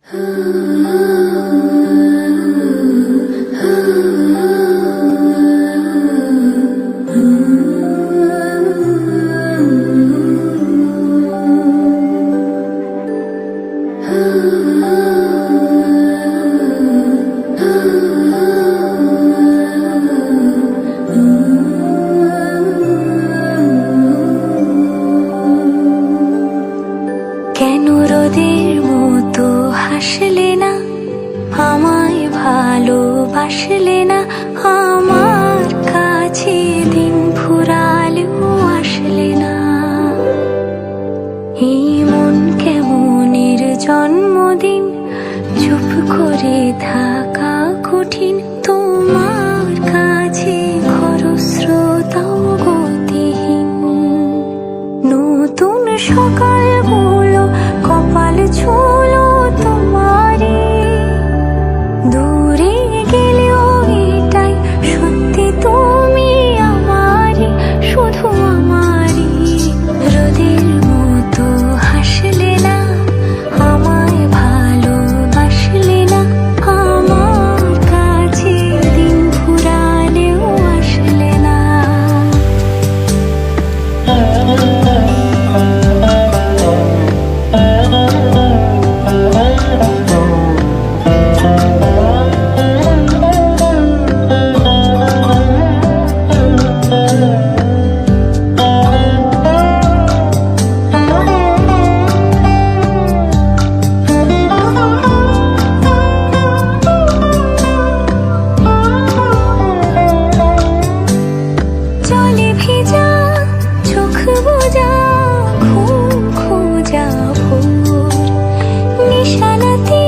কেন রোদের মতো হাসলে না, আমায় ভালোবাসলে না, আমার কাছে দিন ফুরালেও আসলে না। এই মন কেমনের জন্মদিন, চুপ করে থাকা কঠিন, তোমার কাছে খরস্রোতাও গতিহীন। নতুন সকালগুলো কপাল ছুলো তোমারে, দূরে গেলেও এটাই সত্যি তুমি আমারই, শুধু আমারই। রোদের মতো হাসলে না, আমায় ভালোবাসলে না, আমার কাছে দিন ফুরালেও আসলে না। জলে ভেজা চোখ বোঝা, ঘুম খোঁজা ভোর, নিশানাতে